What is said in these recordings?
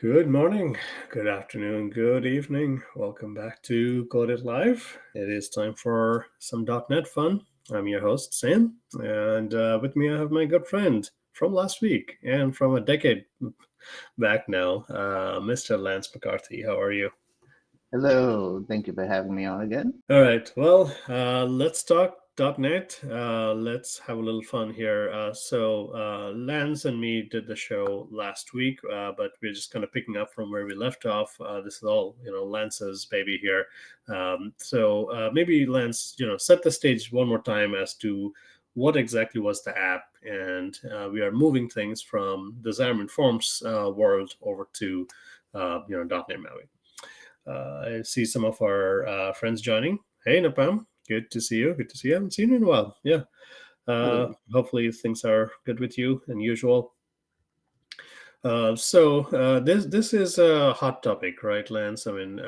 Good morning, good afternoon, good evening. Welcome back to Code It Live. It is time for some .NET fun. I'm your host, Sam, and with me I have my good friend from last week and from a decade back now, Mr. Lance McCarthy. How are you? Hello, thank you for having me on again. All right. Well, let's talk .NET. Let's have a little fun here. Lance and me did the show last week, but we're just kind of picking up from where we left off. This is all, Lance's baby here. Maybe Lance, set the stage one more time as to what exactly was the app, and we are moving things from the Xamarin Forms world over to, .NET MAUI. I see some of our friends joining. Hey, Napam, good to see you. Good to see you. I haven't seen you in a while. Yeah. Hello. Hopefully things are good with you and usual. This is a hot topic, right, Lance? I mean,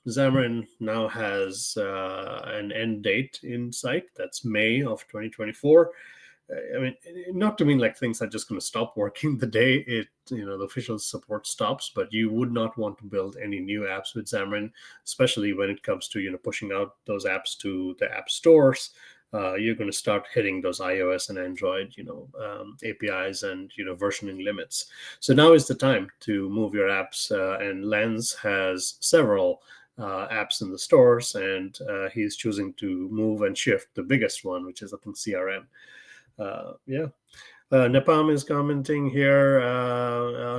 Xamarin now has an end date in sight. That's May of 2024. I mean, not to mean like things are just going to stop working the day the official support stops, but you would not want to build any new apps with Xamarin, especially when it comes to, pushing out those apps to the app stores. You're going to start hitting those iOS and Android, APIs and, versioning limits. So now is the time to move your apps. And Lens has several apps in the stores, and he's choosing to move and shift the biggest one, which is, I think, CRM. Yeah. Nepam is commenting here.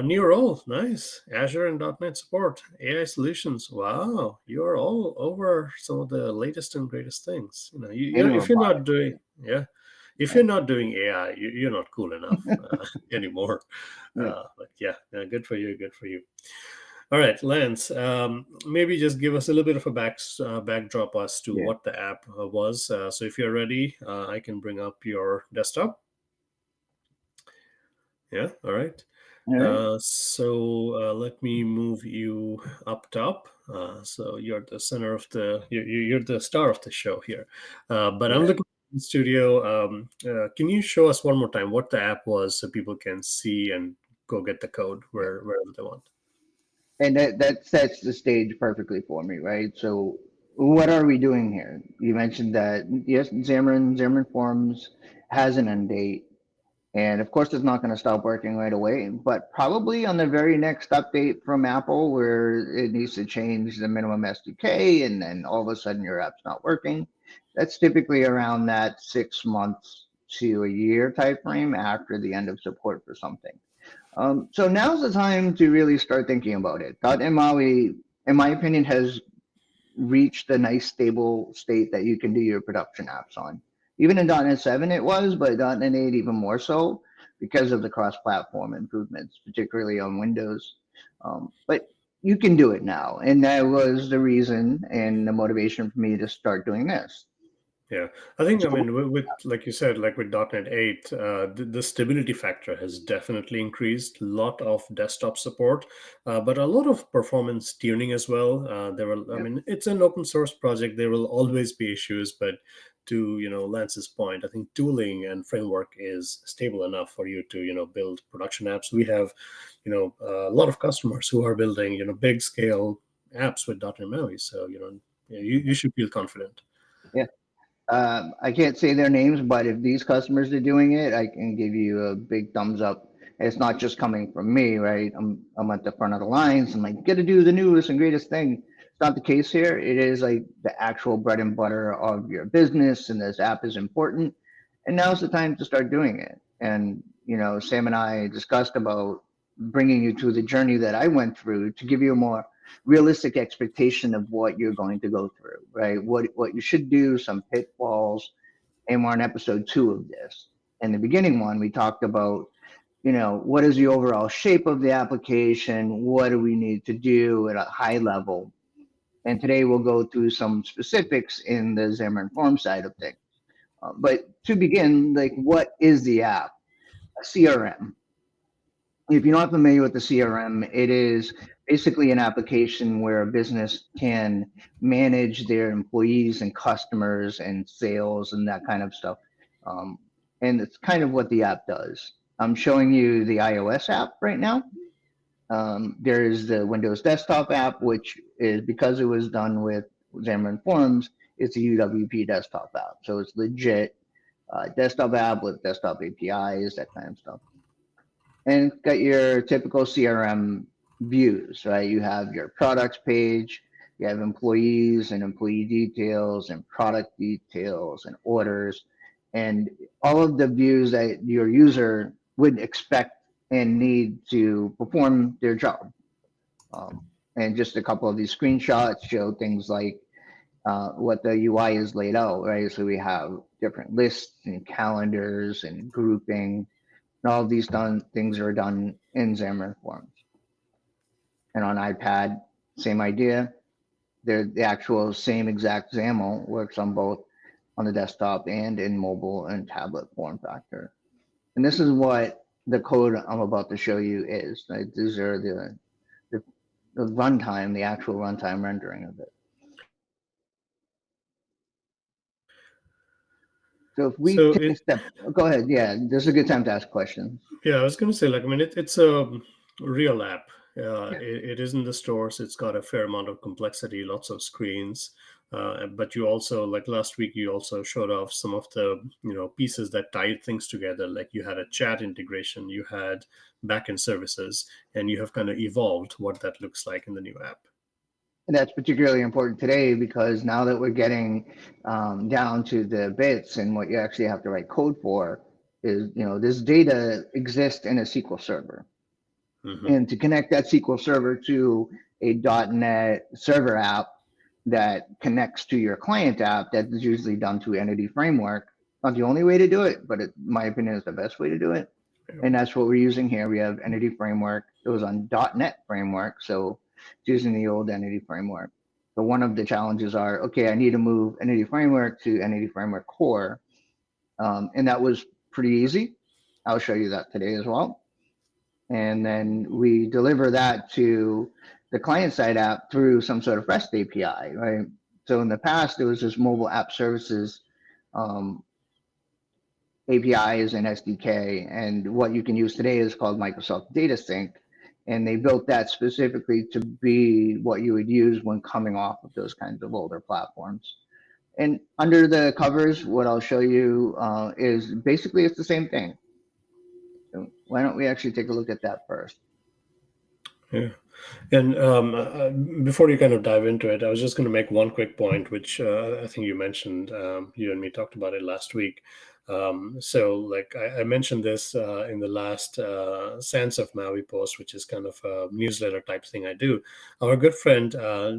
New role, nice. Azure and .NET support, AI solutions. Wow, you're all over some of the latest and greatest things. And If you're not robotics. doing, yeah, if Yeah. you're not doing AI, you're not cool enough anymore. Yeah. But yeah, good for you. Good for you. All right, Lance, maybe just give us a little bit of a backdrop as to Yeah. what the app was. So if you're ready, I can bring up your desktop. Yeah, all right. All right. Let me move you up top. So you're the center of you're the star of the show here. But I'm Yeah. looking at the studio. Can you show us one more time what the app was so people can see and go get the code Yeah. wherever they want? And that sets the stage perfectly for me, right? So, what are we doing here? You mentioned that yes, Xamarin Forms has an end date, and of course, it's not going to stop working right away. But probably on the very next update from Apple, where it needs to change the minimum SDK, and then all of a sudden your app's not working. That's typically around that 6 months to a year type frame after the end of support for something. So now's the time to really start thinking about it. .MAUI, in my opinion, has reached a nice stable state that you can do your production apps on. Even in .NET 7 it was, but .NET 8 even more so because of the cross-platform improvements, particularly on Windows. But you can do it now, and that was the reason and the motivation for me to start doing this. Yeah, I think, I So mean, with like you said, like with .NET 8, the stability factor has definitely increased. A lot of desktop support, but a lot of performance tuning as well. I yeah, mean, it's an open source project. There will always be issues, but to, Lance's point, I think tooling and framework is stable enough for you to, build production apps. We have, a lot of customers who are building, big scale apps with .NET MAUI. So, you should feel confident. yeah. I can't say their names, but if these customers are doing it, I can give you a big thumbs up. It's not just coming from me, right? I'm at the front of the lines. I'm like, gotta do the newest and greatest thing. It's not the case here. It is like the actual bread and butter of your business, and this app is important. And now's the time to start doing it. And Sam and I discussed about bringing you to the journey that I went through to give you a more realistic expectation of what you're going to go through, right? What you should do, some pitfalls, and we're on episode 2 of this. In the beginning one, we talked about, what is the overall shape of the application? What do we need to do at a high level? And today we'll go through some specifics in the Xamarin Form side of things. But to begin, like, what is the app? A CRM. If you're not familiar with the CRM, it is basically an application where a business can manage their employees and customers and sales and that kind of stuff. Um, and it's kind of what the app does. I'm showing you the iOS app right now. There's the Windows desktop app, which is because it was done with Xamarin Forms, it's a UWP desktop app. So it's legit desktop app with desktop APIs, that kind of stuff. And it's got your typical CRM views, right? You have your products page, you have employees and employee details and product details and orders, and all of the views that your user would expect and need to perform their job. Um, and just a couple of these screenshots show things like what the UI is laid out, right? So we have different lists and calendars and grouping, and all of these things are done in Xamarin Forms. And on iPad, same idea. They're the actual same exact XAML works on both on the desktop and in mobile and tablet form factor. And this is what the code I'm about to show you is. Right? These are the runtime, the actual runtime rendering of it. So if we So take a step, go ahead. Yeah, this is a good time to ask questions. yeah, I was going to say, like, I mean, it's a real app. Yeah. It is in the stores. It's got a fair amount of complexity, lots of screens. But you also, like last week, you also showed off some of the pieces that tied things together. Like you had a chat integration, you had backend services, and you have kind of evolved what that looks like in the new app. And that's particularly important today because now that we're getting down to the bits and what you actually have to write code for is, this data exists in a SQL server. Hmm. And to connect that SQL server to a .NET server app that connects to your client app, that is usually done through Entity Framework. Not the only way to do it, but in my opinion, is the best way to do it. And that's what we're using here. We have Entity Framework. It was on .NET Framework, so it's using the old Entity Framework. So one of the challenges are, okay, I need to move Entity Framework to Entity Framework Core, and that was pretty easy. I'll show you that today as well. And then we deliver that to the client side app through some sort of REST API, right? So in the past, it was just mobile app services um, APIs and SDK. And what you can use today is called Microsoft Data Sync. And they built that specifically to be what you would use when coming off of those kinds of older platforms. And under the covers, what I'll show you is basically it's the same thing. So why don't we actually take a look at that first? Yeah. And before you kind of dive into it, I was just going to make one quick point, which I think you mentioned. You and me talked about it last week. So, like I mentioned this in the last Sands of Maui post, which is kind of a newsletter type thing I do. Our good friend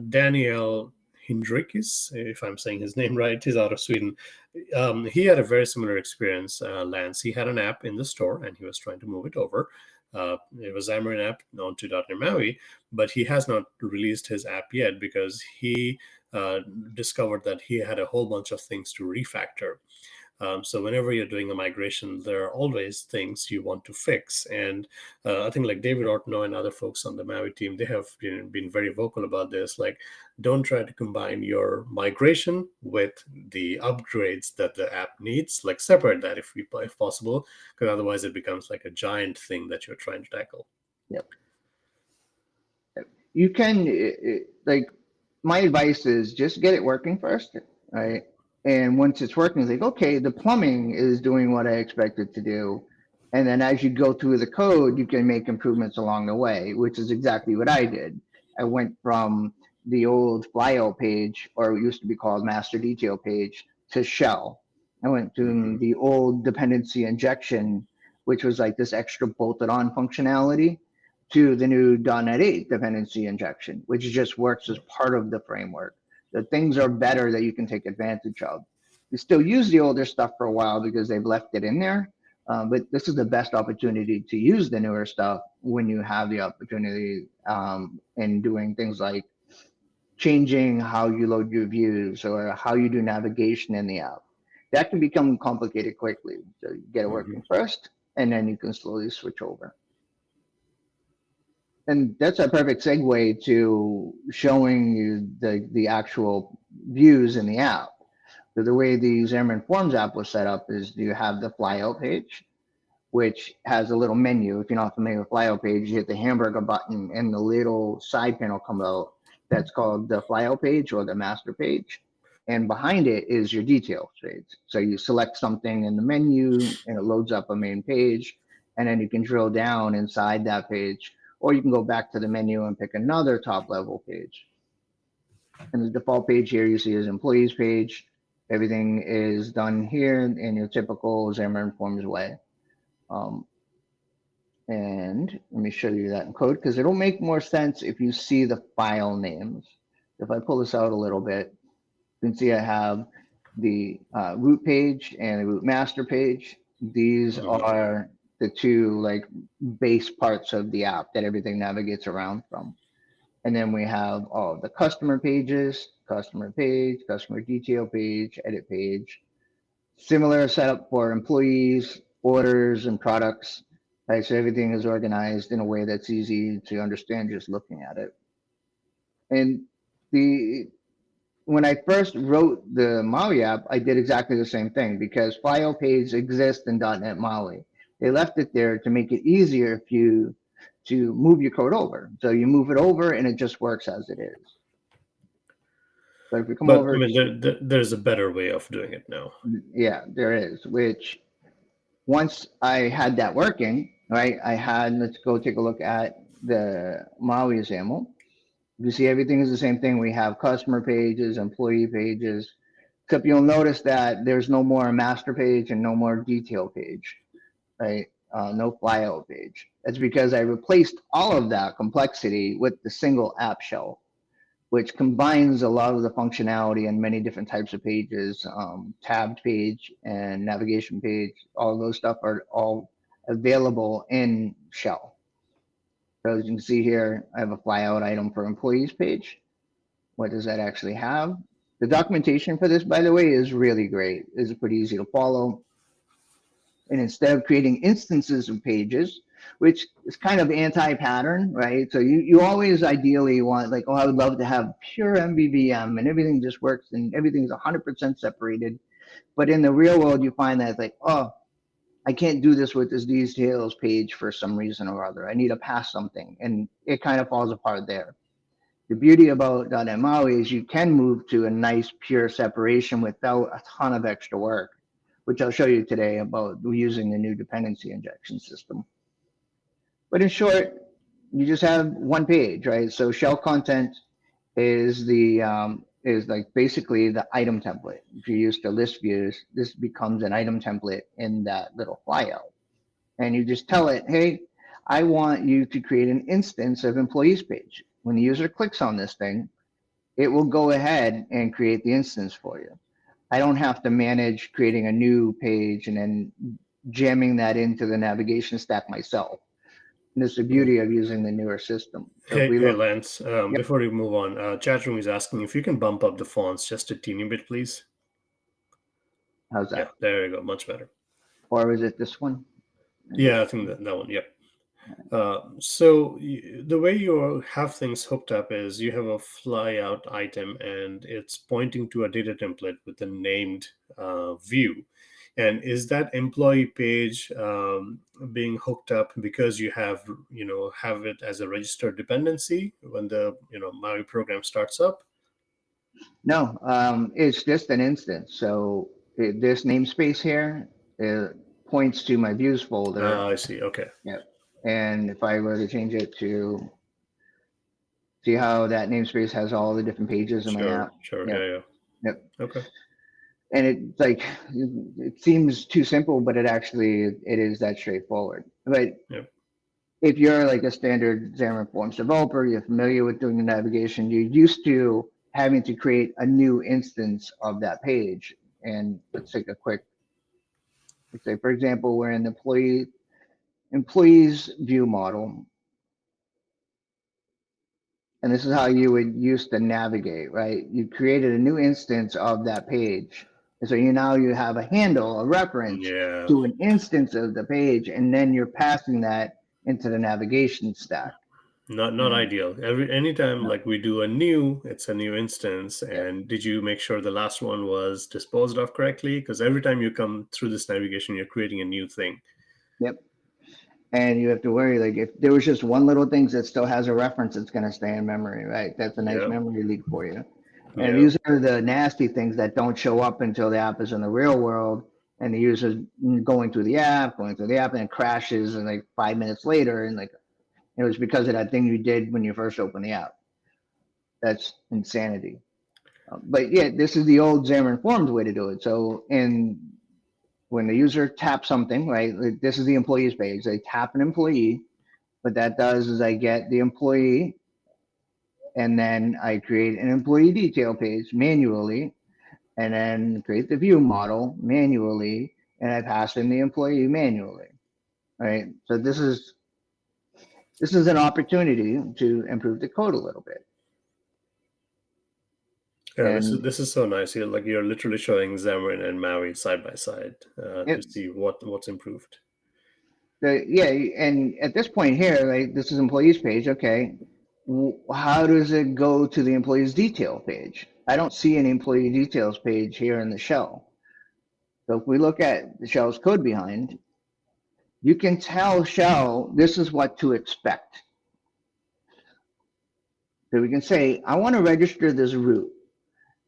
Daniel Hindrikis, if I'm saying his name right, he's out of Sweden. He had a very similar experience, Lance. He had an app in the store and he was trying to move it over. It was Xamarin app onto .NET MAUI, but he has not released his app yet because he discovered that he had a whole bunch of things to refactor. So whenever you're doing a migration, there are always things you want to fix. And I think like David Ortno and other folks on the Maui team, they have been very vocal about this. Like, don't try to combine your migration with the upgrades that the app needs. Like, separate that if possible, because otherwise it becomes like a giant thing that you're trying to tackle. Yep. You can like my advice is just get it working first, right? And once it's working, it's like, okay, the plumbing is doing what I expect it to do. And then as you go through the code, you can make improvements along the way, which is exactly what I did. I went from the old flyout page, or it used to be called master detail page, to shell. I went to the old dependency injection, which was like this extra bolted on functionality, to the new .NET 8 dependency injection, which just works as part of the framework. The things are better that you can take advantage of. You still use the older stuff for a while because they've left it in there, but this is the best opportunity to use the newer stuff when you have the opportunity in doing things like changing how you load your views or how you do navigation in the app. That can become complicated quickly. So you get it working first, and then you can slowly switch over. And that's a perfect segue to showing you the actual views in the app. So the way the Xamarin Forms app was set up is you have the flyout page, which has a little menu. If you're not familiar with flyout page, you hit the hamburger button and the little side panel comes out. That's called the flyout page or the master page. And behind it is your details page. So you select something in the menu and it loads up a main page. And then you can drill down inside that page, or you can go back to the menu and pick another top level page. And the default page here you see is employees page. Everything is done here in your typical Xamarin Forms way. And let me show you that in code because it'll make more sense if you see the file names. If I pull this out a little bit, you can see I have the root page and the root master page. These are the two like base parts of the app that everything navigates around from. And then we have all the customer pages, customer page, customer detail page, edit page. Similar setup for employees, orders, and products. Right, so everything is organized in a way that's easy to understand just looking at it. And when I first wrote the MAUI app, I did exactly the same thing because file page exists in .NET MAUI. They left it there to make it easier for you to move your code over. So you move it over and it just works as it is. But if we come But over, I mean, there's a better way of doing it now. yeah, there is. Which once I had that working, right, let's go take a look at the MAUI example. You see everything is the same thing. We have customer pages, employee pages, except you'll notice that there's no more master page and no more detail page, right? No flyout page. That's because I replaced all of that complexity with the single app shell, which combines a lot of the functionality in many different types of pages. Tabbed page and navigation page, all those stuff are all available in shell. So as you can see here, I have a flyout item for employees page. What does that actually have? The documentation for this, by the way, is really great. It's pretty easy to follow. And instead of creating instances of pages, which is kind of anti-pattern, right? So you always ideally want like, oh, I would love to have pure MVVM and everything just works and everything's 100% separated. But in the real world, you find that it's like, oh, I can't do this with this details page for some reason or other. I need to pass something, and it kind of falls apart there. The beauty about .NET MAUI is you can move to a nice pure separation without a ton of extra work, which I'll show you today about using the new dependency injection system. But in short, you just have one page, right? So shell content is like basically the item template. If you're used to list views, this becomes an item template in that little flyout. And you just tell it, hey, I want you to create an instance of employees page. When the user clicks on this thing, it will go ahead and create the instance for you. I don't have to manage creating a new page and then jamming that into the navigation stack myself. And this is the beauty of using the newer system. So if we Hey, look, Lance, yep, before we move on, chat room is asking if you can bump up the fonts just a teeny bit, please. how's Yeah, that? there you go. Much better. Or is it this one? Yeah, I think that one. Yep. So the way you have things hooked up is you have a flyout item and it's pointing to a data template with a named view. And is that employee page being hooked up because you have it as a registered dependency when the Maui program starts up? No, it's just an instance. So this namespace here it points to my views folder. I see. Okay. Yep. And if I were to change it to see how that namespace has all the different pages in my Sure. app. Sure. Yep. Yeah. Yep. Yeah. Okay. And it seems too simple, but it is that straightforward. But Yep. if you're like a standard Xamarin Forms developer, you're familiar with doing the navigation, you're used to having to create a new instance of that page. And let's take a quick, let's say, for example, we're in the employees view model. And this is how you would use to navigate, right? You created a new instance of that page. And so you have a handle, a reference Yeah. to an instance of the page, and then you're passing that into the navigation stack. Not And ideal. Anytime no, like we do it's a new instance. yeah, And did you make sure the last one was disposed of correctly? Because every time you come through this navigation, you're creating a new thing. Yep. And you have to worry, like, if there was just one little thing that still has a reference, it's going to stay in memory, right? That's a nice Yeah. memory leak for you. And Yeah. these are the nasty things that don't show up until the app is in the real world and the user's going through the app, and it crashes, and like 5 minutes later, and like it was because of that thing you did when you first opened the app. That's insanity. But yeah, this is the old Xamarin Forms way to do it. So in when the user taps something, right? Like this is the employees page. They tap an employee. What that does is I get the employee, and then I create an employee detail page manually, and then create the view model manually, and I pass in the employee manually. Right. So this is an opportunity to improve the code a little bit. Yeah, this is And this is so nice. You're literally showing Xamarin and Maui side by side to it, see what's improved. yeah, and at this point here, right, this is employees page. Okay, how does it go to the employees detail page? I don't see an employee details page here in the shell. So if we look at the shell's code behind, you can tell shell this is what to expect. So we can say, I want to register this root,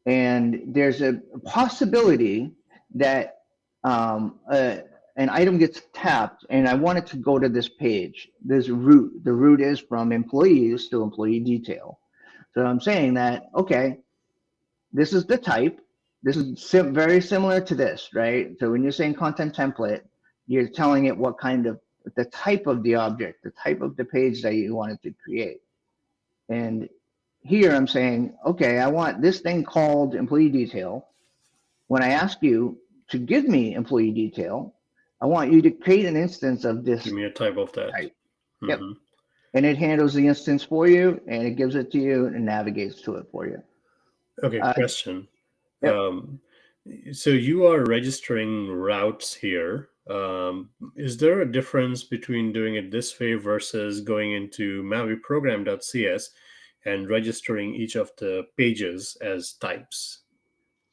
and there's a possibility that an item gets tapped, and I want it to go to this page. This root, the root is from employees to employee detail. So I'm saying that, okay, this is the type. This is very similar to this, right? So when you're saying content template, you're telling it what kind of the type of the object, the type of the page that you want it to create. And here I'm saying, okay, I want this thing called employee detail. When I ask you to give me employee detail, I want you to create an instance of Give this me a type of that. type. Yep. Hmm. And it handles the instance for you, and it gives it to you and navigates to it for you. Okay, Uh, question. yep. Um, so you are registering routes here. Is there a difference between doing it this way versus going into Maui program.cs and registering each of the pages as types?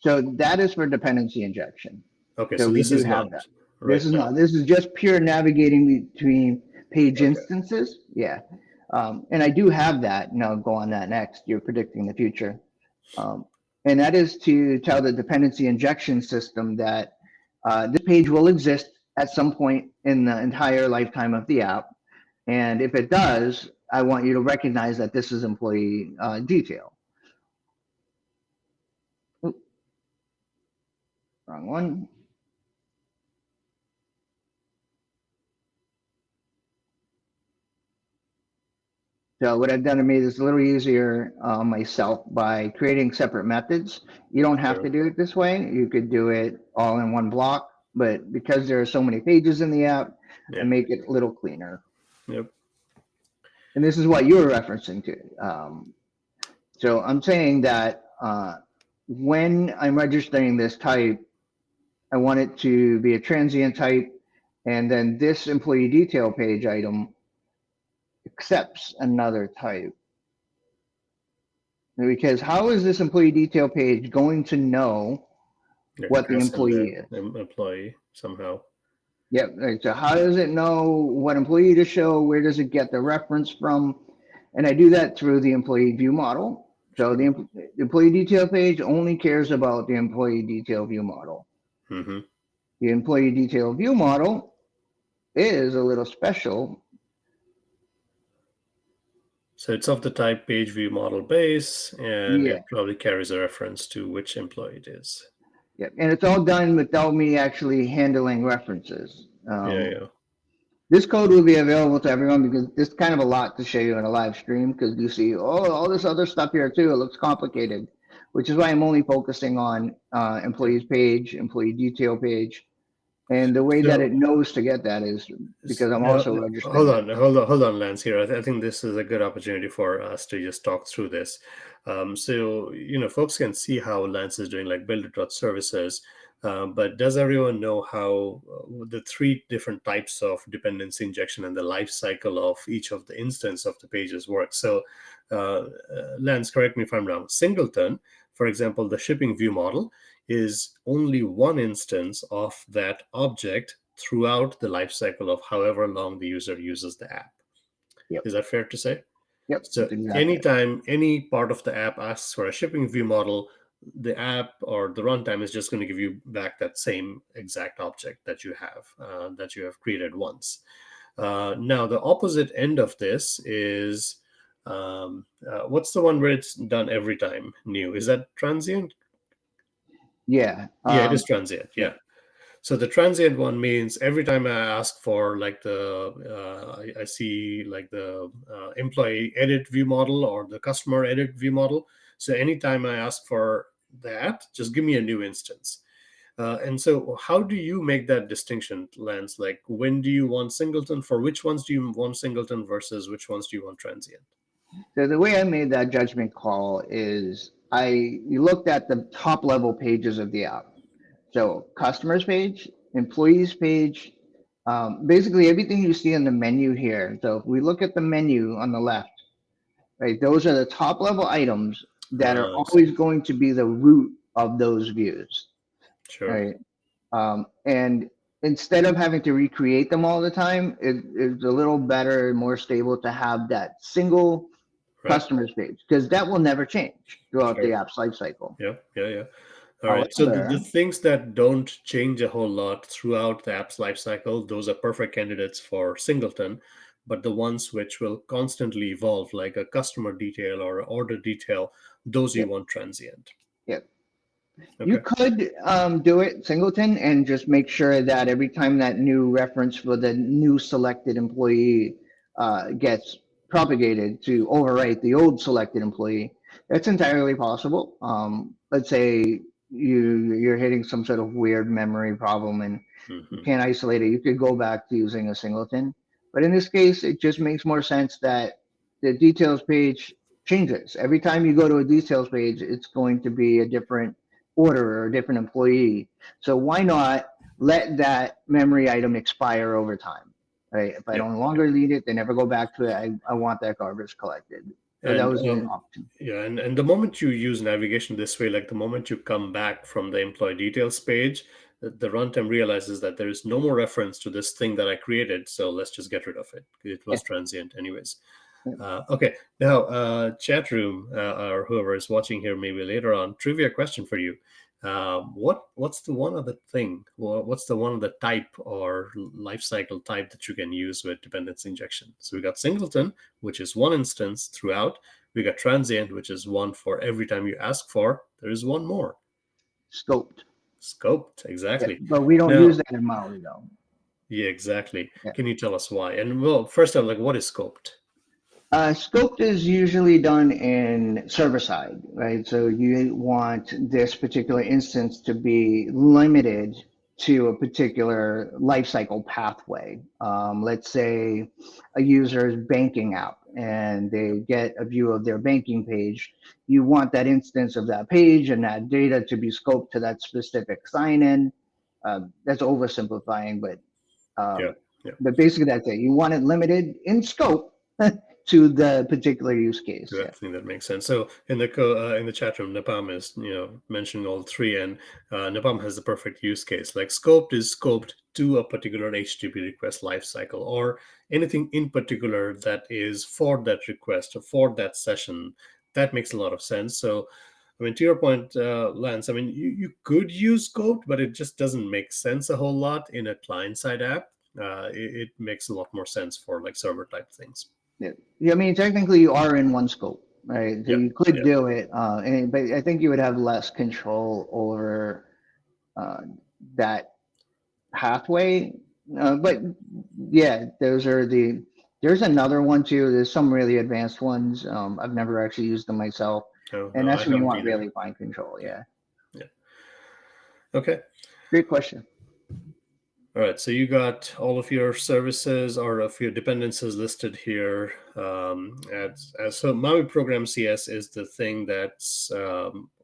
So that is for dependency injection. Okay, So so we this do is have not that. This right is now. not. This is just pure navigating between page Okay. instances. Yeah. And I do have that. And I'll go on that next. You're predicting the future. Um, and that is to tell the dependency injection system that this page will exist at some point in the entire lifetime of the app. And if it does, I want you to recognize that this is employee detail. Oop, wrong one. So what I've done to make this a little easier myself by creating separate methods. You don't have Sure. to do it this way. You could do it all in one block, but because there are so many pages in the app, I Yeah. make it a little cleaner. Yep. And this is what you were referencing to. So I'm saying that when I'm registering this type, I want it to be a transient type, and then this employee detail page item accepts another type. Because how is this employee detail page going to know Yeah, what the pass in employee the is? employee somehow. Yep. Right. So how does it know what employee to show? Where does it get the reference from? And I do that through the employee view model. So Sure. the employee detail page only cares about the employee detail view model. Hmm. The employee detail view model is a little special. So it's of the type page view model base, and Yeah. it probably carries a reference to which employee it is. Yep. And it's all done without me actually handling references. Yeah, yeah. This code will be available to everyone because it's kind of a lot to show you in a live stream because you see, oh, all this other stuff here too. It looks complicated, which is why I'm only focusing on Yeah. employees page, employee detail page. And the way that it So knows to get that is because I'm yeah, also registering hold that. on, hold on, Lance. Here, I think this is a good opportunity for us to just talk through this. So folks can see how Lance is doing, like builder.services. But does everyone know how the three different types of dependency injection and the life cycle of each of the instance of the pages work? So, Lance, correct me if I'm wrong. Singleton, for example, the shipping view model is only one instance of that object throughout the life cycle of however long the user uses the app. Yep. Is that fair to say? Yep. So That's exactly it. anytime any part of the app asks for a shipping view model, the app or the runtime is just going to give you back that same exact object that you have created once. Now, the opposite end of this is what's the one where it's done every time new? Is that transient? Yeah. Yeah, it is transient. Yeah. Yeah. So the transient one means every time I ask for like I see like the employee edit view model or the customer edit view model. So anytime I ask for that, just give me a new instance. And so how do you make that distinction, Lance? Like when do you want singleton? For which ones do you want singleton versus which ones do you want transient? So the way I made that judgment call is I looked at the top level pages of the app. So customers page, employees page, basically everything you see in the menu here. So if we look at the menu on the left, right, those are the top level items that are I see. always going to be the root of those views, Sure. right? And instead of having to recreate them all the time, it's a little better and more stable to have that single Right. customers page because that will never change throughout the Sure. app's life cycle. Yeah. Yeah. Yeah. All right. So the However, things that don't change a whole lot throughout the app's lifecycle, those are perfect candidates for singleton. But the ones which will constantly evolve, like a customer detail or order detail, those yeah, you want transient. yeah. You Okay. could do it singleton and just make sure that every time that new reference for the new selected employee gets propagated to overwrite the old selected employee. That's entirely possible. Let's say you're hitting some sort of weird memory problem and you Hmm. can't isolate it. You could go back to using a singleton. But in this case, it just makes more sense that the details page changes. Every time you go to a details page, it's going to be a different order or a different employee. So why not let that memory item expire over time? Right? If I Yep. no Yep. longer need it, they never go back to it. I want that garbage collected. So that And was an option. yeah, and the moment you use navigation this way, like the moment you come back from the employee details page, the runtime realizes that there is no more reference to this thing that I created. So let's just get rid of it. It Yeah. was transient, anyways. Okay, now chat room or whoever is watching here, maybe later on, trivia question for you. What's the one other thing? What's the one other type or life cycle type that you can use with dependency injection? So we got singleton, which is one instance throughout. We got transient, which is one for every time you ask for. There is one more. Scoped. Scoped, Yeah. exactly. But we don't use Now, that in Maui though. yeah, exactly. Yeah. Can you tell us why? And well, first of all, like what is scoped? Scoped is usually done in server side, right? So you want this particular instance to be limited to a particular lifecycle pathway. Let's say a user's banking app and they get a view of their banking page. You want that instance of that page and that data to be scoped to that specific sign-in. That's oversimplifying, Yeah, um, yeah. but basically that's it. You want it limited in scope to the particular use case. I Yeah. think that makes sense. So in the chat room, Napam is mentioning all three, and Napam has the perfect use case. Like scoped is scoped to a particular HTTP request lifecycle or anything in particular that is for that request or for that session. That makes a lot of sense. So, I mean, to your point, Lance, I mean, you could use scoped, but it just doesn't make sense a whole lot in a client-side app. It makes a lot more sense for like server type things. Yeah. Yeah, I mean, technically you are in one scope, right? So Yep. you could Yep. do it, but I think you would have less control over uh, that pathway. But yeah, there's another one too. There's some really advanced ones. I've never actually used them myself. No, And no, I that's when you haven't want either. really fine control. Yeah. Yeah. Yeah. Okay. Great question. All right. So you got all of your services or of your dependencies listed here. So Maui Program CS is the thing that's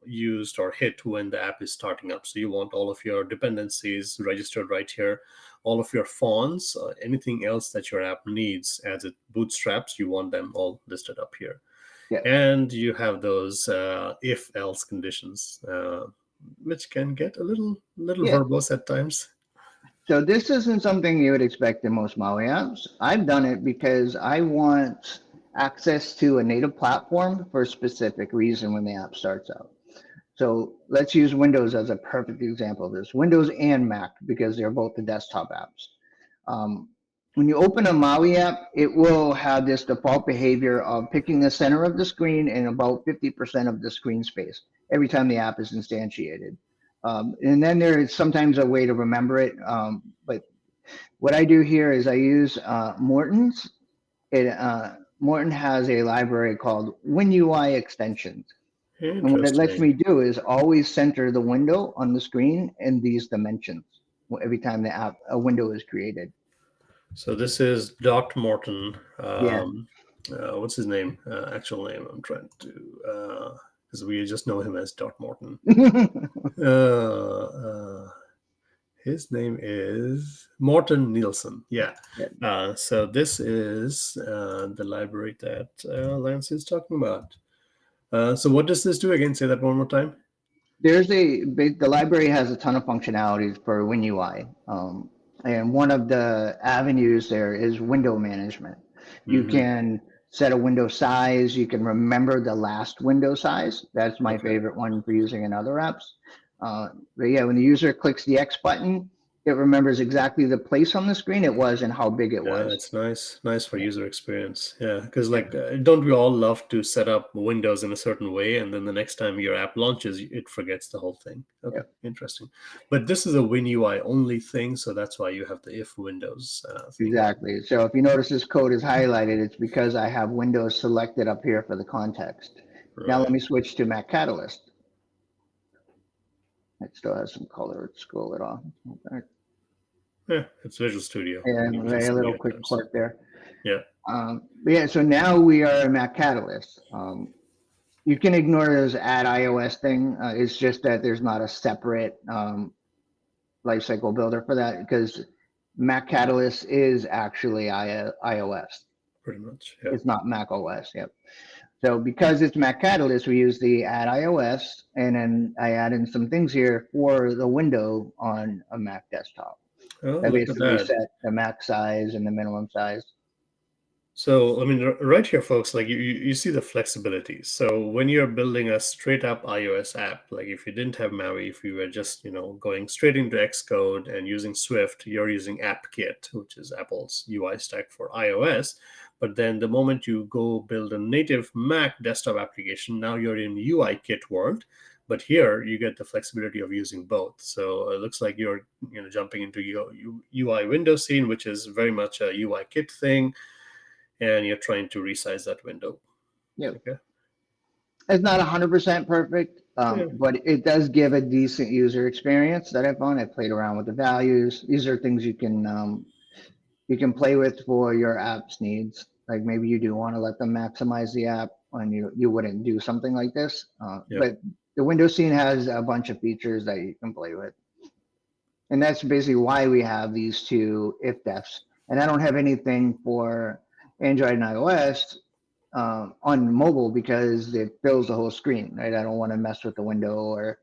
used or hit when the app is starting up. So you want all of your dependencies registered right here. All of your fonts, anything else that your app needs as it bootstraps, you want them all listed up here. Yeah. And you have those if-else conditions, which can get a little Yeah. verbose at times. So this isn't something you would expect in most Maui apps. I've done it because I want access to a native platform for a specific reason when the app starts out. So let's use Windows as a perfect example of this. Windows and Mac, because they're both the desktop apps. Um, when you open a Maui app, it will have this default behavior of picking the center of the screen and about 50% of the screen space every time the app is instantiated. And then there is sometimes a way to remember it. But what I do here is I use Morton's. Morton has a library called WinUI extensions. And what it lets Interesting. me do is always center the window on the screen in these dimensions every time a window is created. So this is Dot Morton. Yeah. What's his name? Actual name? I'm trying to, because we just know him as Dot Morton. Uh, his name is Morton Nielsen. Yeah. Yeah. So this is the library that Lance is talking about. So what does this do again? Say that one more time. The library has a ton of functionalities for WinUI. And one of the avenues there is window management. You Hmm. can set a window size. You can remember the last window size. That's my Okay. favorite one for using in other apps. But yeah, when the user clicks the X button, it remembers exactly the place on the screen it was and how big it Yeah, was. it's nice for Yeah. user experience. Yeah, because Yeah. like, don't we all love to set up Windows in a certain way, and then the next time your app launches, it forgets the whole thing. Okay, Yeah. interesting. But this is a WinUI only thing, so that's why you have the if Windows thing. Exactly. So if you notice this code is highlighted, it's because I have Windows selected up here for the context. Now let Right. me switch to Mac Catalyst. It still has some color. Let's scroll it off. Okay. Yeah, it's Visual Studio. And Usually a little somebody quick does. quirk there. Yeah. But yeah, so now we are in Mac Catalyst. You can ignore this add iOS thing. It's just that there's not a separate lifecycle builder for that because Mac Catalyst is actually iOS. Pretty much. Yeah. It's not Mac OS. Yep. So because it's Mac Catalyst, we use the add iOS, and then I add in some things here for the window on a Mac desktop. Oh, I look at basically that. set the max size and the minimum size. So, I mean, right here, folks, like you see the flexibility. So when you're building a straight up iOS app, like if you didn't have Maui, if you were just, going straight into Xcode and using Swift, you're using AppKit, which is Apple's UI stack for iOS. But then the moment you go build a native Mac desktop application, now you're in UI kit world. But here you get the flexibility of using both. So it looks like you're, jumping into your UI window scene, which is very much a UI kit thing, and you're trying to resize that window. Yep. Okay. It's not 100% perfect, Yeah. but it does give a decent user experience that I found. I played around with the values. These are things you can play with for your app's needs. Like maybe you do want to let them maximize the app, and you wouldn't do something like this. Yeah. But the window scene has a bunch of features that you can play with, and that's basically why we have these two if defs. And I don't have anything for Android and iOS on mobile because it fills the whole screen, right? I don't want to mess with the window or,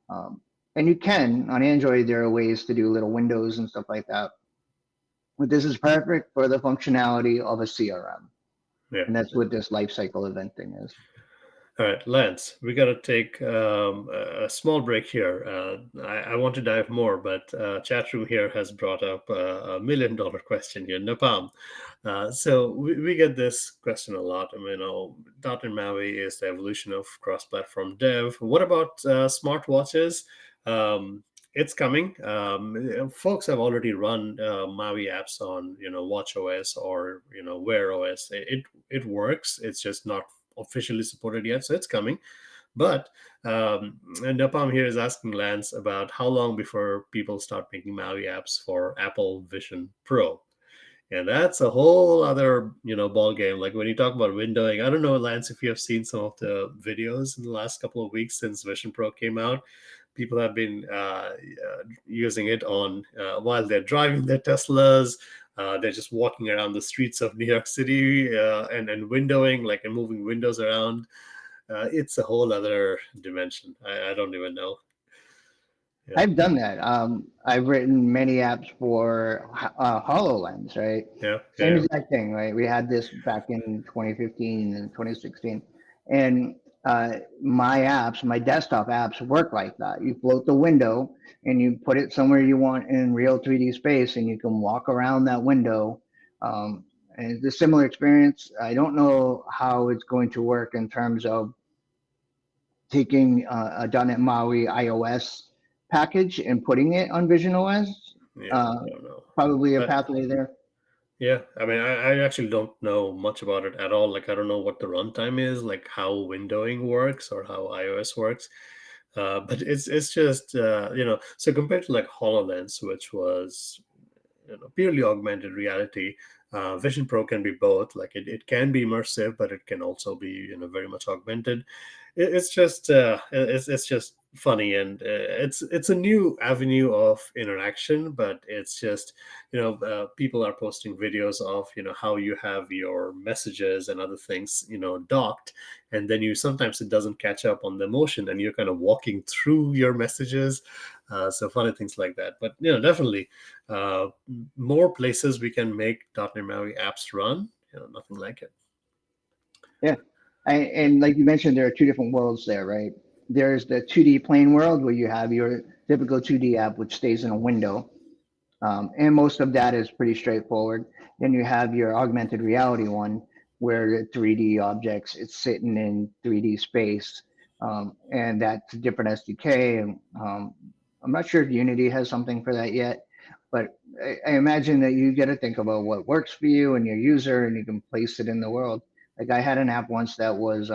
um, and you can on Android. There are ways to do little windows and stuff like that. But this is perfect for the functionality of a CRM, Yeah. and that's what this lifecycle event thing is. All right, Lance, we got to take a small break here. I want to dive more, but chat room here has brought up a $1 million question here, Napalm. So we get this question a lot. I mean, .NET MAUI is the evolution of cross-platform dev. What about smartwatches? Um, it's coming. Folks have already run MAUI apps on, Watch OS or, Wear OS. It works. It's just not officially supported yet, so it's coming. But Napalm here is asking Lance about how long before people start making Maui apps for Apple Vision Pro. And that's a whole other, ball game. Like when you talk about windowing, I don't know, Lance, if you have seen some of the videos in the last couple of weeks since Vision Pro came out. People have been using it on while they're driving their Teslas. They're just walking around the streets of New York City and windowing, like and moving windows around. It's a whole other dimension. I don't even know. Yeah, I've done that. I've written many apps for HoloLens, right? yeah, Same yeah, exact thing, right? We had this back in 2015 and 2016, and my apps, my desktop apps, work like that. You float the window and you put it somewhere you want in real 3D space, and you can walk around that window. Um, and it's a similar experience. I don't know how it's going to work in terms of taking a .NET MAUI iOS package and putting it on Vision OS. yeah. Uh, I don't know. Probably a But pathway there. yeah, I mean, I actually don't know much about it at all. Like, I don't know what the runtime is, like how windowing works or how iOS works. But it's just so compared to like HoloLens, which was purely augmented reality. Vision Pro can be both. Like it can be immersive, but it can also be very much augmented. It's just funny, and it's a new avenue of interaction, but it's just people are posting videos of how you have your messages and other things docked, and then you sometimes it doesn't catch up on the motion, and you're kind of walking through your messages. So funny things like that, but definitely uh, more places we can make .NET MAUI apps run. Nothing like it. Yeah. And like you mentioned, there are two different worlds there, right? There's the 2D plane world where you have your typical 2D app, which stays in a window. And most of that is pretty straightforward. Then you have your augmented reality one where the 3D objects, it's sitting in 3D space. And that's a different SDK. And I'm not sure if Unity has something for that yet, but I imagine that you get to think about what works for you and your user, and you can place it in the world. Like I had an app once that was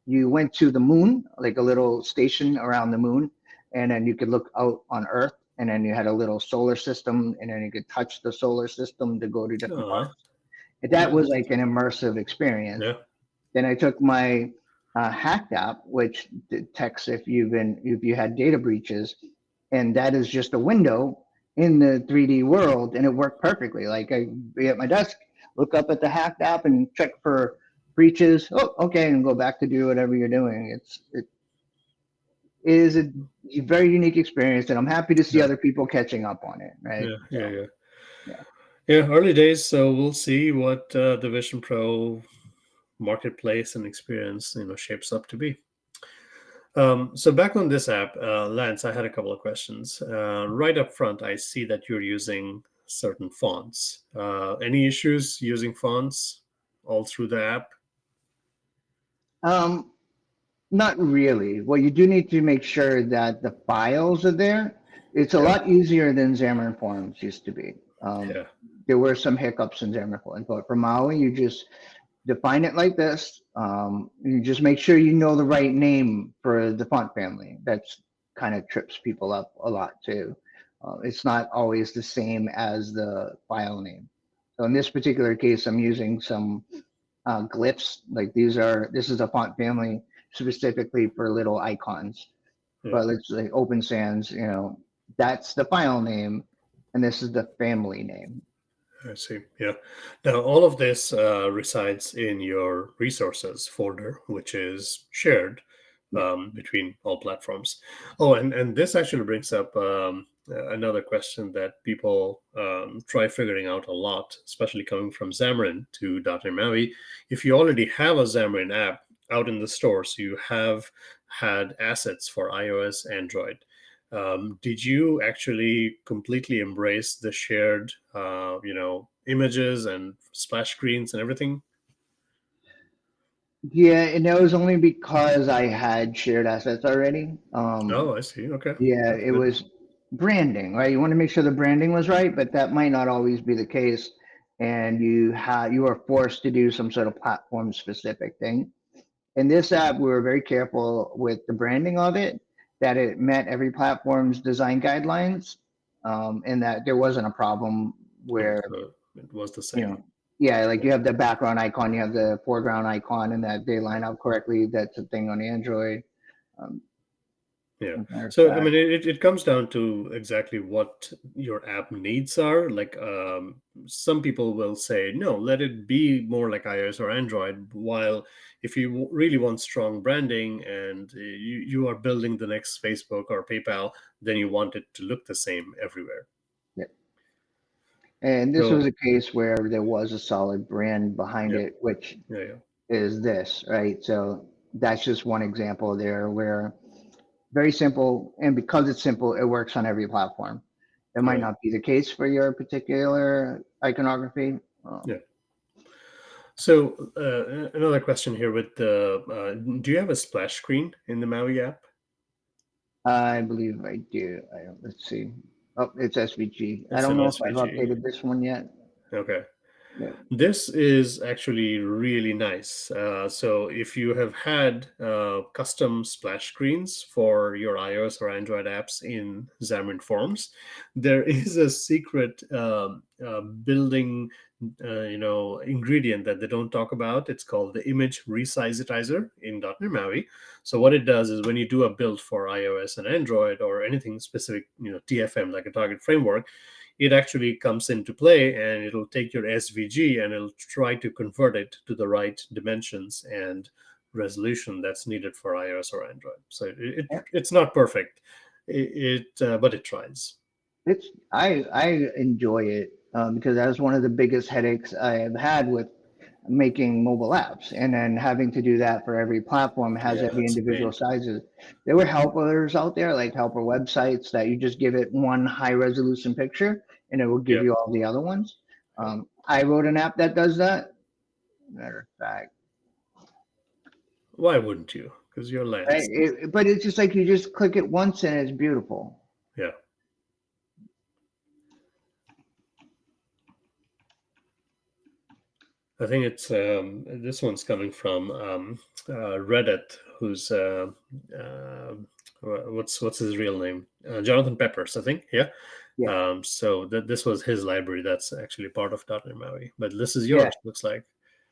you went to the moon, like a little station around the moon, and then you could look out on Earth, and then you had a little solar system, and then you could touch the solar system to go to different Uh, parts. That was like an immersive experience. yeah. Then I took my hacked app, which detects if you had data breaches, and that is just a window in the 3D world, and it worked perfectly. Like I be at my desk, look up at the hacked app, and check for breaches. Oh, okay, and go back to do whatever you're doing. It is a very unique experience, and I'm happy to see Yeah. other people catching up on it. Right. Yeah. Yeah. So Yeah. yeah. Yeah. Early days, so we'll see what the Vision Pro marketplace and experience shapes up to be. So back on this app, Lance, I had a couple of questions. Right up front, I see that you're using certain fonts. Any issues using fonts all through the app? Um, Not really. Well, you do need to make sure that the files are there. It's a Yeah. lot easier than Xamarin Forms used to be. Um, Yeah. there were some hiccups in Xamarin Forms, but for Maui, you just define it like this. You just make sure you know the right name for the font family. That's kind of trips people up a lot too. It's not always the same as the file name. So in this particular case, I'm using some glyphs. Like this is a font family specifically for little icons. Yeah. But let's say Open Sans, that's the file name, and this is the family name. I see. Yeah. Now, all of this resides in your resources folder, which is shared Yeah. between all platforms. Oh, and this actually brings up another question that people try figuring out a lot, especially coming from Xamarin to .NET MAUI. If you already have a Xamarin app out in the store, so you have had assets for iOS, Android. Did you actually completely embrace the shared, images and splash screens and everything? Yeah, and that was only because I had shared assets already. Oh, I see. Okay, Yeah, that's it good. was branding, right? You want to make sure the branding was right, but that might not always be the case. And you are forced to do some sort of platform specific thing. In this app, we were very careful with the branding of it, that it met every platform's design guidelines, and that there wasn't a problem Oh, where, so it was the you same. know, yeah, like you have the background icon, you have the foreground icon, and that they line up correctly. That's a thing on Android. Um, Yeah. As a matter of So, I fact. mean, it comes down to exactly what your app needs are. Like, some people will say, no, let it be more like iOS or Android. While if you really want strong branding and you are building the next Facebook or PayPal, then you want it to look the same everywhere. Yeah. And this was So, a case where there was a solid brand behind yeah, it, which yeah, yeah, is this, right? So that's just one example there where very simple. And because it's simple, it works on every platform. It might right, not be the case for your particular iconography. yeah. So, another question here with the, do you have a splash screen in the Maui app? I believe I do. Let's see. Oh, it's SVG. I It's don't an know if I've SVG. updated this one yet. Okay. Yeah. This is actually really nice. So if you have had custom splash screens for your iOS or Android apps in Xamarin Forms, there is a secret building, ingredient that they don't talk about. It's called the image resizetizer in .NET MAUI. So what it does is when you do a build for iOS and Android or anything specific, TFM like a target framework, it actually comes into play and it'll take your SVG and it'll try to convert it to the right dimensions and resolution that's needed for iOS or Android. So Yeah. it's not perfect, but it tries. It's I enjoy it because that was one of the biggest headaches I have had with making mobile apps, and then having to do that for every platform has Yeah, every it's a individual pain. sizes. There were helpers out there, like helper websites, that you just give it one high resolution picture, and it will give Yeah, you all the other ones. yeah. I wrote an app that does that. Matter of fact, Why wouldn't you? Because you're right? Lance. But it's just like you just click it once and it's beautiful. Yeah. I think it's this one's coming from Reddit, who's uh, what's his real name? Jonathan Peppers, I think. Yeah. Yeah, So this was his library. That's actually part of .NET MAUI, but this is yeah. yours. Looks like.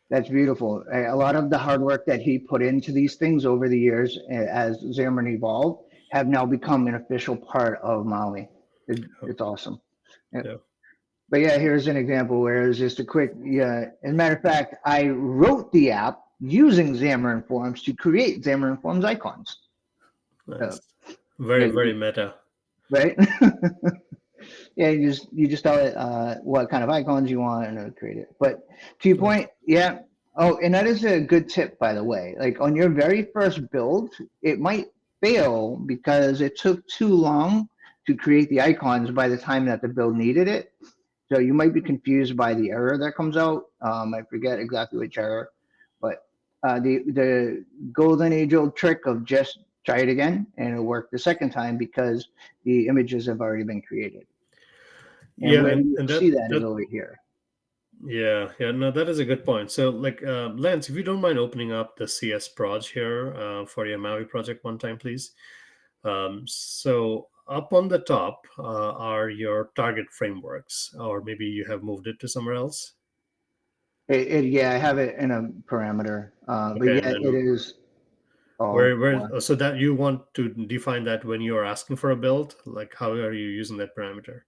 That's beautiful. A lot of the hard work that he put into these things over the years as Xamarin evolved have now become an official part of Maui. Oh, It's awesome. Yeah. yeah. But yeah, here's an example where it's just a quick, yeah. As a matter of fact, I wrote the app using Xamarin Forms to create Xamarin Forms icons. Uh, Nice. Very yeah, very meta. right? Yeah, you just tell it what kind of icons you want and it'll create it. But to your Nice. point, yeah. Oh, and that is a good tip, by the way. Like on your very first build, it might fail because it took too long to create the icons by the time that the build needed it. So you might be confused by the error that comes out. I forget exactly which error, but the golden age old trick of just try it again and it'll work the second time because the images have already been created. And Yeah, where and you'll and see that that is that over here. yeah, yeah, no, that is a good point. So, like, Lance, if you don't mind opening up the CS proj here for your Maui project one time, please. So, up on the top are your target frameworks, or maybe you have moved it to somewhere else. Yeah, I have it in a parameter, but Okay, yeah, and it then is all one. so that you want to define that when you are asking for a build, like how are you using that parameter?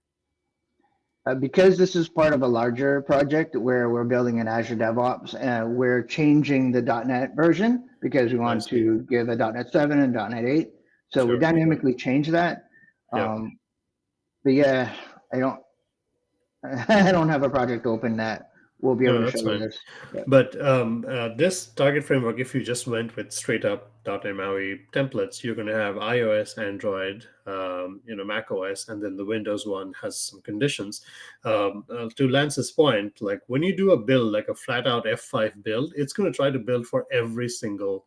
Because this is part of a larger project where we're building an Azure DevOps, we're changing the .NET version because we I want see. to give a .NET 7 and .NET 8. So we Sure, sure. dynamically change that. Yeah. Um, but yeah, I don't I don't have a project open that will be able No, to that's show you fine. this. Yeah. But this target framework, if you just went with straight up .NET MAUI templates, you're going to have iOS, Android, Mac OS, and then the Windows one has some conditions. To Lance's point, like when you do a build, like a flat out F5 build, it's going to try to build for every single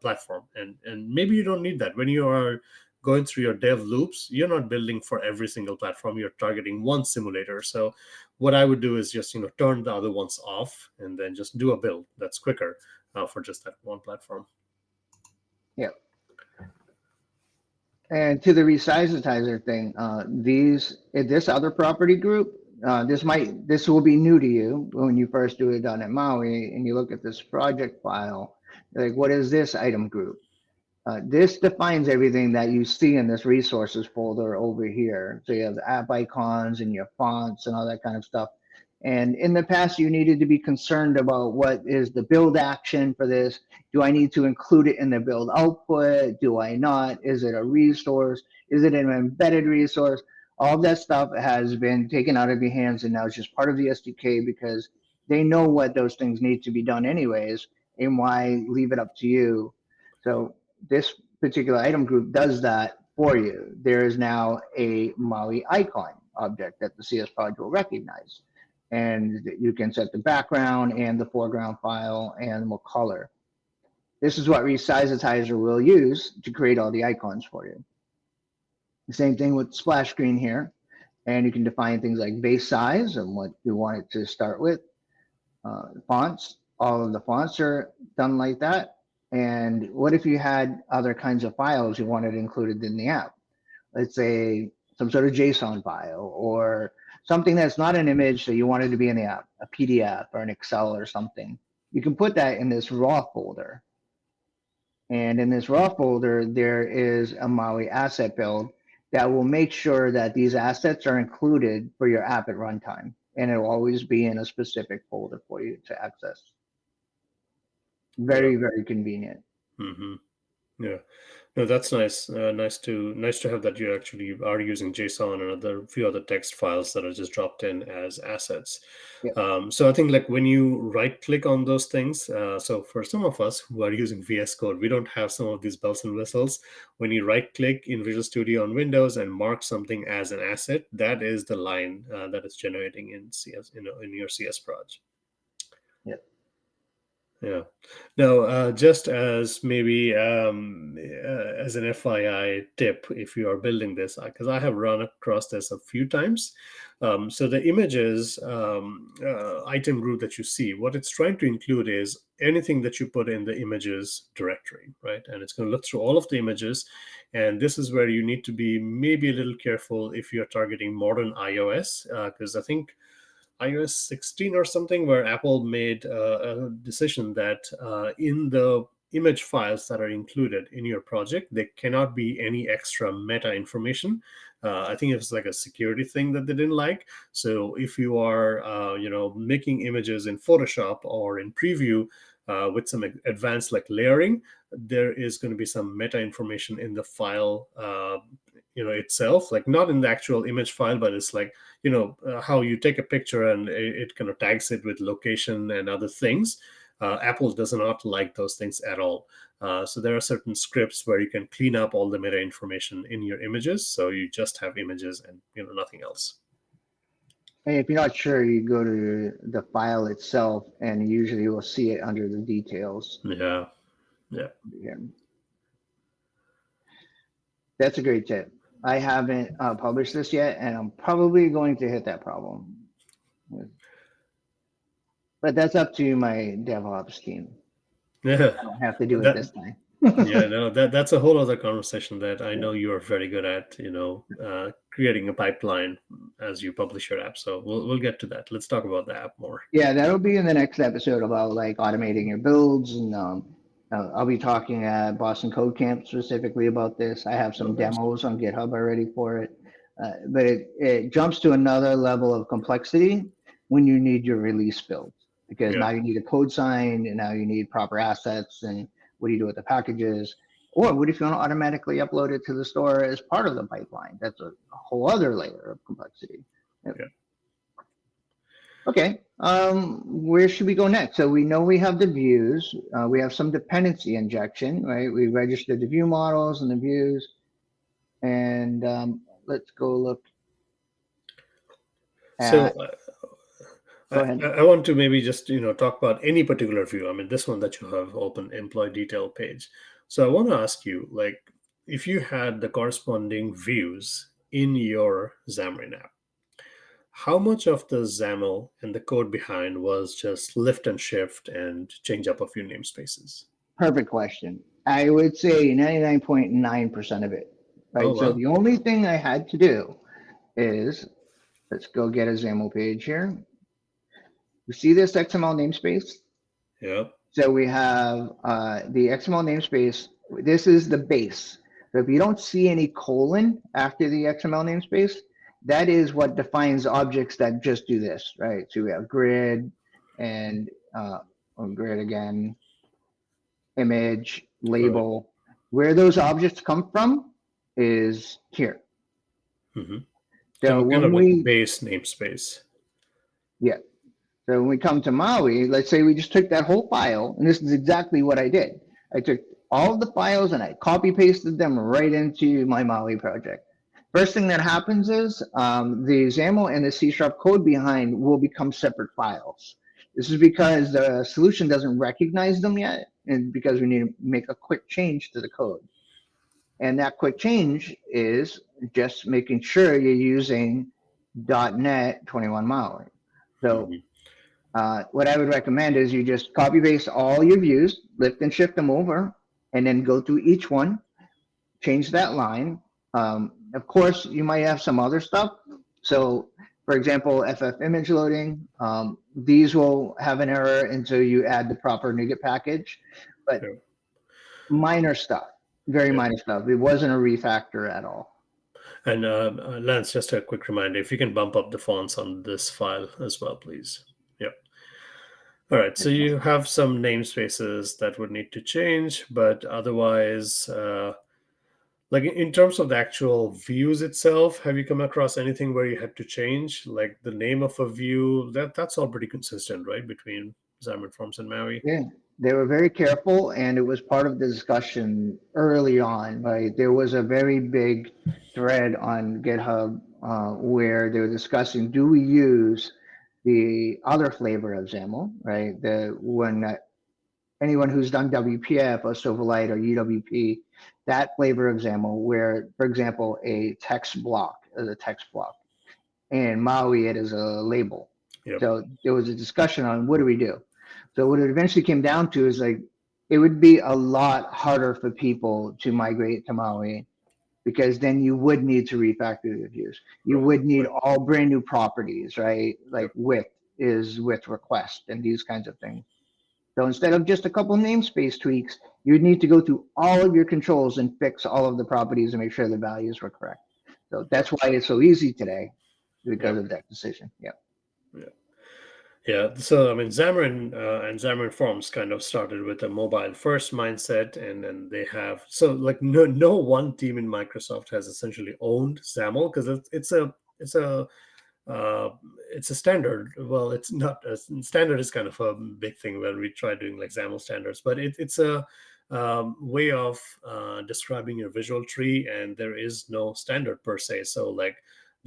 platform, and maybe you don't need that when you are going through your dev loops. You're not building for every single platform. You're targeting one simulator. So what I would do is just turn the other ones off and then just do a build that's quicker for just that one platform. Yeah. And to the resizetizer thing, this other property group, this will be new to you when you first do it on at Maui and you look at this project file. You're like, what is this item group? This defines everything that you see in this resources folder over here. So you have the app icons and your fonts and all that kind of stuff. And in the past, you needed to be concerned about what is the build action for this. Do I need to include it in the build output? Do I not? Is it a resource? Is it an embedded resource? All of that stuff has been taken out of your hands, and now it's just part of the SDK because they know what those things need to be done anyways, and why leave it up to you. So this particular item group does that for you. There is now a MAUI icon object that the CS project will recognize. And you can set the background and the foreground file and what color. This is what Resizetizer will use to create all the icons for you. The same thing with splash screen here. And you can define things like base size and what you want it to start with. Fonts, all of the fonts are done like that. And what if you had other kinds of files you wanted included in the app? Let's say some sort of JSON file or something that's not an image that you wanted to be in the app, a PDF or an Excel or something. You can put that in this raw folder. And in this raw folder, there is a MAUI asset build that will make sure that these assets are included for your app at runtime. And it will always be in a specific folder for you to access. Very, very convenient. Mm-hmm. Yeah, no, that's nice. Nice to have that you actually are using JSON and a few other text files that are just dropped in as assets. Yep. So I think like when you right click on those things, so for some of us who are using VS Code, we don't have some of these bells and whistles. When you right click in Visual Studio on Windows and mark something as an asset, that is the line that is generating in CS, in your CS project. Yep. Yeah. Now, just as maybe as an FYI tip, if you are building this, because I have run across this a few times. So the images item group that you see, what it's trying to include is anything that you put in the images directory, right? And it's going to look through all of the images. And this is where you need to be maybe a little careful if you're targeting modern iOS, because I think iOS 16 or something, where Apple made a decision that in the image files that are included in your project, there cannot be any extra meta information. I think it's like a security thing that they didn't like. So if you are, making images in Photoshop or in Preview with some advanced like layering, there is going to be some meta information in the file itself, like not in the actual image file, but it's like how you take a picture and it kind of tags it with location and other things. Apple does not like those things at all. So there are certain scripts where you can clean up all the meta information in your images, so you just have images and nothing else. And if you're not sure, you go to the file itself, and usually you will see it under the details. Yeah. That's a great tip. I haven't published this yet, and I'm probably going to hit that problem. But that's up to my DevOps team. Yeah. I don't have to do it this time. Yeah, no, that's a whole other conversation that I know you are very good at, creating a pipeline as you publish your app. So we'll get to that. Let's talk about the app more. Yeah, that'll be in the next episode about like automating your builds, and I'll be talking at Boston Code Camp specifically about this. I have some demos on GitHub already for it, but it jumps to another level of complexity when you need your release build, because now you need a code sign, and now you need proper assets, and what do you do with the packages? Or what if you want to automatically upload it to the store as part of the pipeline? That's a whole other layer of complexity. Yep. Yeah. Okay, where should we go next? So we know we have the views. We have some dependency injection, right? We registered the view models and the views. And let's go look at... So go ahead. I want to maybe just, talk about any particular view. I mean, this one that you have open, employee detail page. So I want to ask you, like, if you had the corresponding views in your Xamarin app, how much of the XAML and the code behind was just lift and shift and change up a few namespaces? Perfect question. I would say 99.9% of it, right? Oh, wow. So the only thing I had to do is, let's go get a XAML page here. You see this XML namespace? Yeah. So we have the XML namespace This is the base. So if you don't see any colon after the XML namespace, that is what defines objects that just do this, right? So we have grid and grid again, image, Right. label. Where those objects come from is here. Hmm. So Kind when of like the we, base namespace. yeah, so when we come to Maui, let's say we just took that whole file, and this is exactly what I did. I took all of the files and I copy pasted them right into my Maui project. First thing that happens is the XAML and the C# code behind will become separate files. This is because the solution doesn't recognize them yet, and because we need to make a quick change to the code. And that quick change is just making sure you're using .NET 21 Maui. So Hmm. what I would recommend is you just copy paste all your views, lift and shift them over, and then go through each one, change that line. Of course, you might have some other stuff. So, for example, FF image loading, these will have an error until you add the proper NuGet package, but Yeah. minor stuff, very Yeah. minor stuff. It wasn't a refactor at all. And Lance, just a quick reminder, if you can bump up the fonts on this file as well, please. Yeah. All right. So you have some namespaces that would need to change, but otherwise, like in terms of the actual views itself, have you come across anything where you had to change, like the name of a view? That's all pretty consistent, right, between Xamarin Forms and Maui? Yeah, they were very careful, and it was part of the discussion early on. Right, there was a very big thread on GitHub where they were discussing: do we use the other flavor of XAML, right? The when anyone who's done WPF or Silverlight or UWP, that flavor of XAML, where, for example, a text block is a text block, and Maui it is a label. Yep. So there was a discussion on what do we do. So what it eventually came down to is like it would be a lot harder for people to migrate to Maui because then you would need to refactor the views. You Right. would need Right. all brand new properties, right? Like Yep. with is with request and these kinds of things. So instead of just a couple namespace tweaks, you'd need to go through all of your controls and fix all of the properties and make sure the values were correct. So Right. that's why it's so easy today because Yep. of that decision. Yeah. Yeah. Yeah, so I mean, Xamarin and Xamarin Forms kind of started with a mobile first mindset, and then they have so like no one team in Microsoft has essentially owned XAML because it's a uh, it's a standard. Well, it's not a standard is kind of a big thing when we try doing like XAML standards, but it's a way of describing your visual tree, and there is no standard per se. So like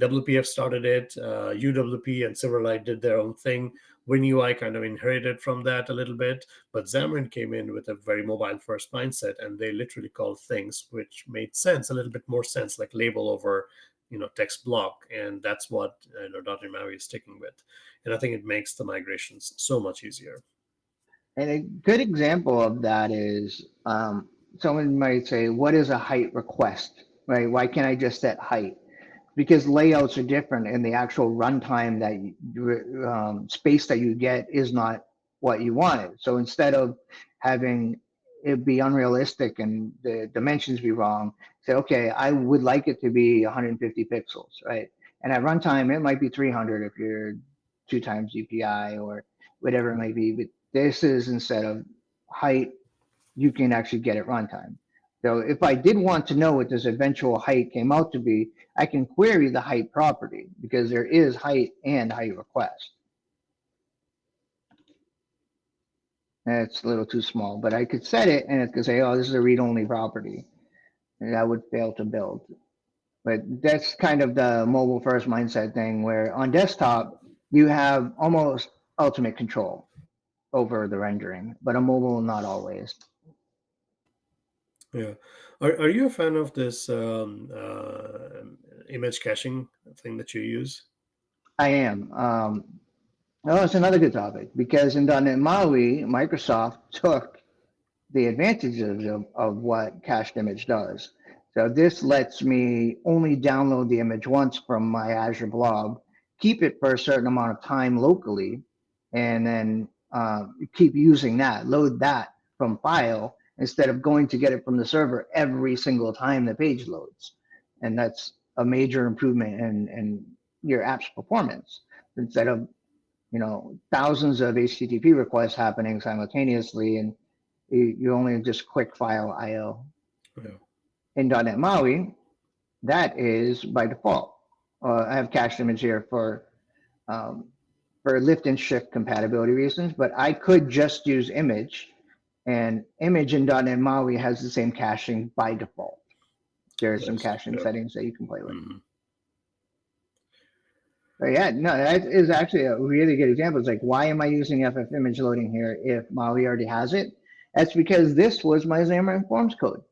WPF started it, UWP and Silverlight did their own thing. WinUI kind of inherited from that a little bit, but Xamarin came in with a very mobile first mindset, and they literally called things which made sense, a little bit more sense, like label over text block, and that's what .NET MAUI is sticking with, and I think it makes the migrations so much easier. And a good example of that is someone might say, what is a height request, right? Why can't I just set height? Because layouts are different and the actual runtime that space that you get is not what you wanted. So instead of having it be unrealistic and the dimensions be wrong, say, okay, I would like it to be 150 pixels, right? And at runtime, it might be 300 if you're 2 times GPI or whatever it may be. But this is instead of height, you can actually get it runtime. So if I did want to know what this eventual height came out to be, I can query the height property because there is height and height request. And it's a little too small, but I could set it and it could say, oh, this is a read-only property. And that would fail to build. But that's kind of the mobile first mindset thing where on desktop, you have almost ultimate control over the rendering, but on mobile, not always. Yeah, are you a fan of this image caching thing that you use? I am. Oh, it's another good topic because in .NET MAUI, Microsoft took the advantages of what cached image does. So this lets me only download the image once from my Azure blob, keep it for a certain amount of time locally, and then keep using that, load that from file, instead of going to get it from the server every single time the page loads. And that's a major improvement in your app's performance. Instead of thousands of HTTP requests happening simultaneously, and you only just quick file IO. Yeah. In .NET MAUI, that is by default. I have cached image here for lift and shift compatibility reasons, but I could just use image, and image in .NET MAUI has the same caching by default. There are some caching settings that you can play with. Mm-hmm. But yeah, no, that is actually a really good example. It's like, why am I using FF image loading here if MAUI already has it? That's because this was my Xamarin Forms code.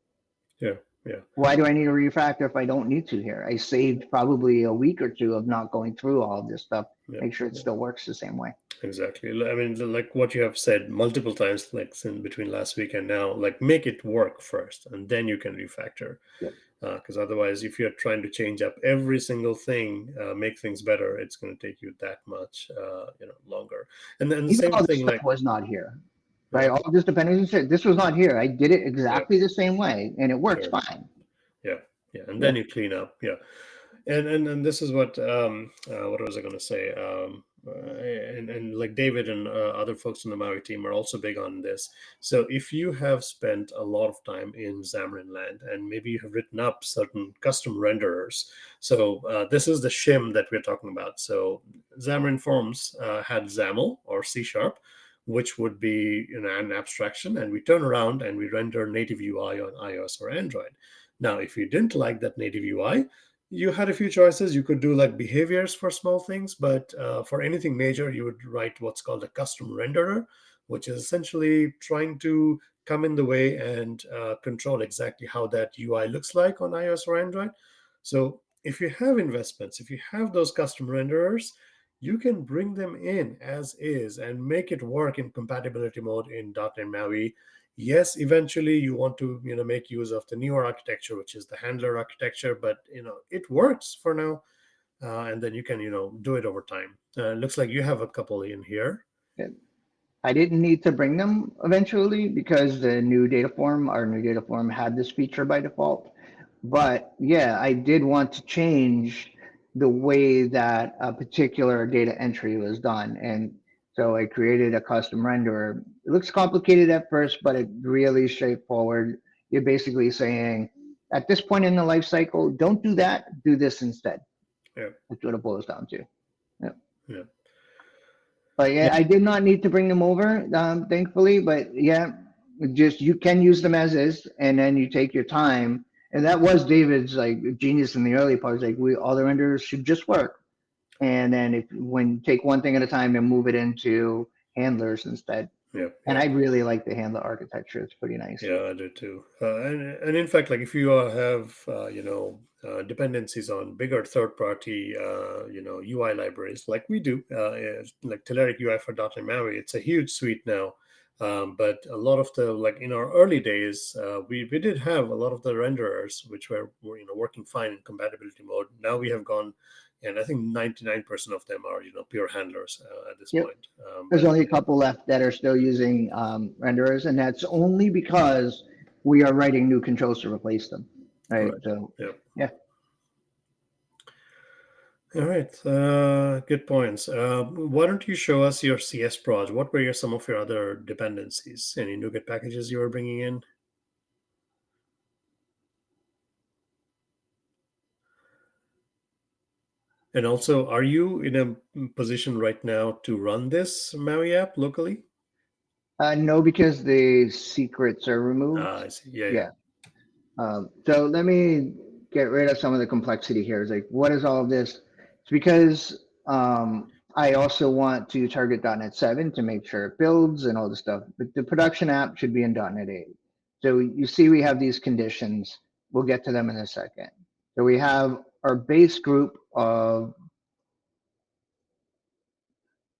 Yeah, yeah. Why do I need a refactor if I don't need to here? I saved probably a week or two of not going through all of this stuff. Make sure it still works the same way. Exactly. I mean, like what you have said multiple times, like in between last week and now, like make it work first, and then you can refactor. Because otherwise, if you're trying to change up every single thing, make things better, it's going to take you that much, longer. And then the Even same thing, like was not here, right? All of this dependency, this was not here. I did it exactly the same way, and it works fine. Yeah, and then you clean up. Yeah, and this is what was I going to say? And like David and other folks on the Maui team are also big on this. So if you have spent a lot of time in Xamarin land and maybe you have written up certain custom renderers, so this is the shim that we're talking about. So Xamarin Forms had XAML or C#, which would be an abstraction, and we turn around and we render native UI on iOS or Android. Now, if you didn't like that native UI, you had a few choices. You could do like behaviors for small things, but for anything major, you would write what's called a custom renderer, which is essentially trying to come in the way and control exactly how that UI looks like on iOS or Android. So if you have investments, if you have those custom renderers, you can bring them in as is and make it work in compatibility mode in .NET MAUI. Yes, eventually you want to make use of the newer architecture, which is the handler architecture, but it works for now, and then you can do it over time. Looks like you have a couple in here. I didn't need to bring them eventually because our new data form had this feature by default. But yeah, I did want to change the way that a particular data entry was done, and so I created a custom renderer. It looks complicated at first, but it's really straightforward. You're basically saying, at this point in the life cycle, don't do that, do this instead. Yeah. That's what it boils down to. Yeah. But yeah, I did not need to bring them over, thankfully. But yeah, just you can use them as is, and then you take your time. And that was David's genius in the early parts. Like all the renderers should just work. And then take one thing at a time and move it into handlers instead. And I really like the handler architecture. It's pretty nice. Yeah, I do too. And in fact, like if you have dependencies on bigger third-party UI libraries like we do, like Telerik UI for .NET MAUI, it's a huge suite now. But a lot of the in our early days, we did have a lot of the renderers which were working fine in compatibility mode. Now we have gone. And I think 99% of them are, pure handlers at this point. There's only a couple left that are still using renderers, and that's only because we are writing new controls to replace them. Right. So, yeah. All right. Good points. Why don't you show us your CS proj? What were some of your other dependencies? Any NuGet packages you were bringing in? And also, are you in a position right now to run this MAUI app locally? No, because the secrets are removed. I see. Yeah. So let me get rid of some of the complexity here. It's like, what is all of this? It's because I also want to target .NET 7 to make sure it builds and all the stuff. But the production app should be in .NET 8. So you see we have these conditions. We'll get to them in a second. So we have our base group of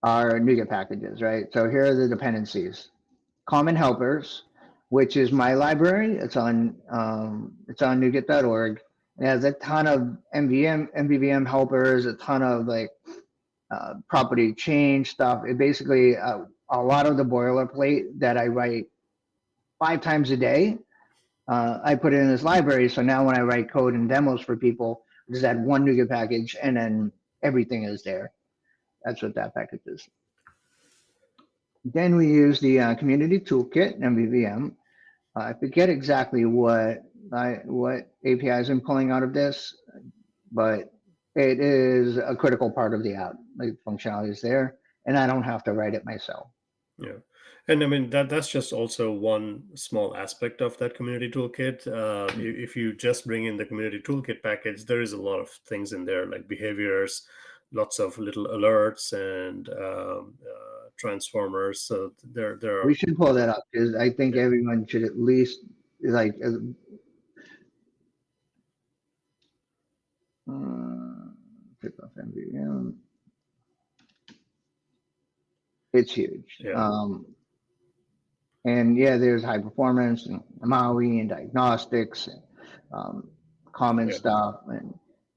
our NuGet packages, right? So here are the dependencies. Common helpers, which is my library. It's on NuGet.org. It has a ton of MVVM helpers, a ton of property change stuff. It basically a lot of the boilerplate that I write 5 times a day. I put it in this library. So now when I write code and demos for people, I just add one NuGet package and then everything is there. That's what that package is. Then we use the community toolkit, MVVM. I forget exactly what APIs I'm pulling out of this, but it is a critical part of the app. Like functionality is there, and I don't have to write it myself. Yeah. And I mean that's just also one small aspect of that community toolkit. If you just bring in the community toolkit package, there is a lot of things in there like behaviors, lots of little alerts and transformers. So there We are, should pull that up because I think yeah, everyone should at least like pick off MVVM. It's huge. yeah, And yeah, there's high performance and MAUI and diagnostics and common yeah. stuff.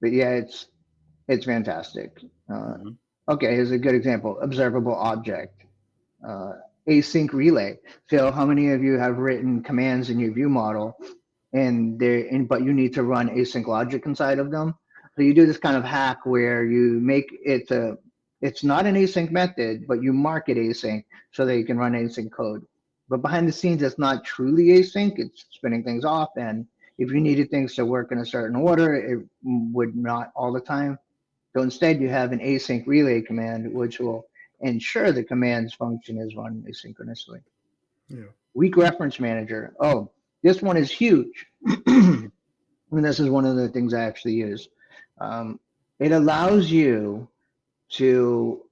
But yeah, it's fantastic. Hmm. Okay, here's a good example: observable object, async relay. So how many of you have written commands in your view model but you need to run async logic inside of them? So you do this kind of hack where you make it's not an async method, but you mark it async so that you can run async code. But behind the scenes, it's not truly async. It's spinning things off. And if you needed things to work in a certain order, it would not all the time. So instead, you have an async relay command, which will ensure the command's function is run asynchronously. Yeah. Weak reference manager. Oh, this one is huge. And this is one of the things I actually use. It allows you to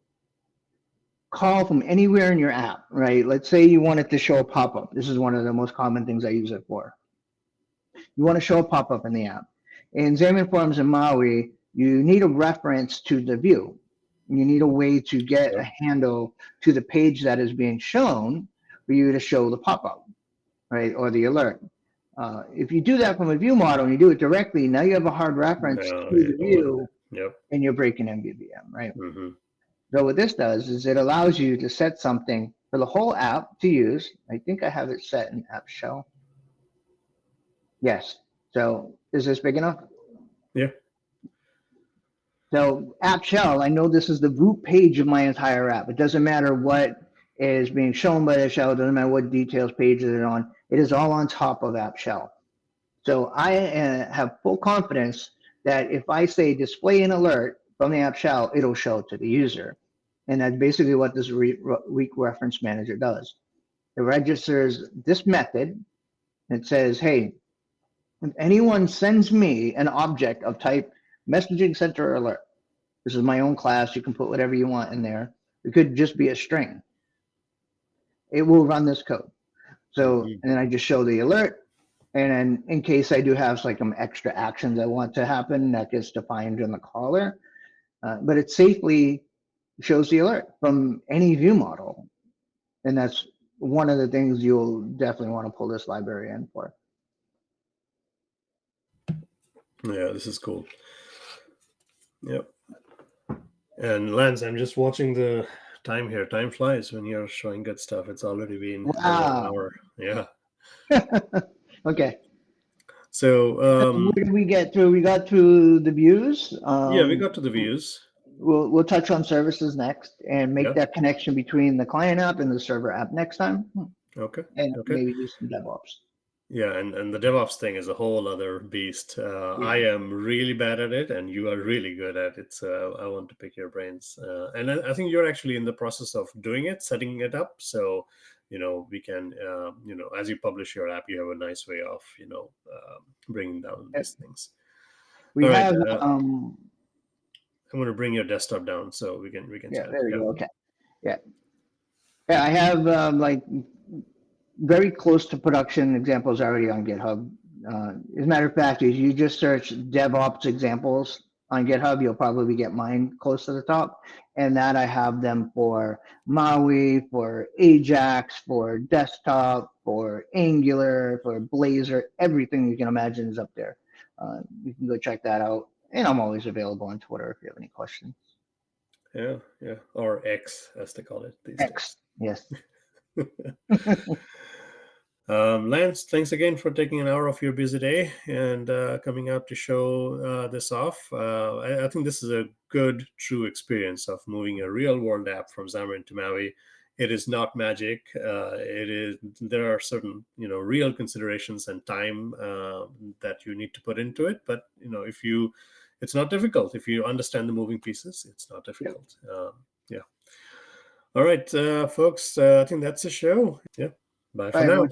call from anywhere in your app, right? Let's say you wanted to show a pop-up. This is one of the most common things I use it for. You want to show a pop-up in the app. In Xamarin Forms and MAUI, you need a reference to the view. You need a way to get a Yep. handle to the page that is being shown for you to show the pop-up, right, or the alert. If you do that from a view model and you do it directly, now you have a hard reference No, to yeah, the don't want view that. Yep. and you're breaking MVVM, right? Hmm. So what this does is it allows you to set something for the whole app to use. I think I have it set in app shell. Yes. So is this big enough? Yeah. So app shell, I know this is the root page of my entire app. It doesn't matter what is being shown by the shell. It doesn't matter what details page it's on. It is all on top of app shell. So I have full confidence that if I say display an alert from the app shell, it'll show it to the user. And that's basically what this weak reference manager does. It registers this method. It says, hey, if anyone sends me an object of type messaging center alert, this is my own class. You can put whatever you want in there. It could just be a string. It will run this code. So, Hmm. and then I just show the alert. And then in case I do have like some extra actions I want to happen, that gets defined in the caller. But it safely shows the alert from any view model. And that's one of the things you'll definitely want to pull this library in for. Yeah, this is cool. Yep. And Lance, I'm just watching the time here. Time flies when you're showing good stuff. It's already been over an Wow. hour. Yeah. Okay. So What did we get through? We got through the views. yeah, we got to the views. We'll touch on services next and make Yeah. that connection between the client app and the server app next time, Okay. and Okay. maybe do some DevOps. Yeah, and the DevOps thing is a whole other beast. I Yeah. am really bad at it, and you are really good at it. So I want to pick your brains. And I think you're actually in the process of doing it, setting it up. So, we can, as you publish your app, you have a nice way of, bringing down Yeah. these things. We All right, have I'm going to bring your desktop down so we can yeah, chat. there we Yeah. go. Okay. Yeah. Yeah, I have like very close to production examples already on GitHub. As a matter of fact, if you just search DevOps examples on GitHub, you'll probably get mine close to the top. And that I have them for Maui, for Ajax, for desktop, for Angular, for Blazor, everything you can imagine is up there. You can go check that out. And I'm always available on Twitter if you have any questions. Yeah. Yeah. Or X, as they call it these X, days. yes. Lance, thanks again for taking an hour of your busy day and coming out to show this off. I think this is a good, true experience of moving a real-world app from Xamarin to Maui. It is not magic. It is. There are certain, real considerations and time that you need to put into it. But it's not difficult if you understand the moving pieces. It's not difficult. Yeah. All right, folks. I think that's the show. Yeah. Bye for Bye, now. everyone.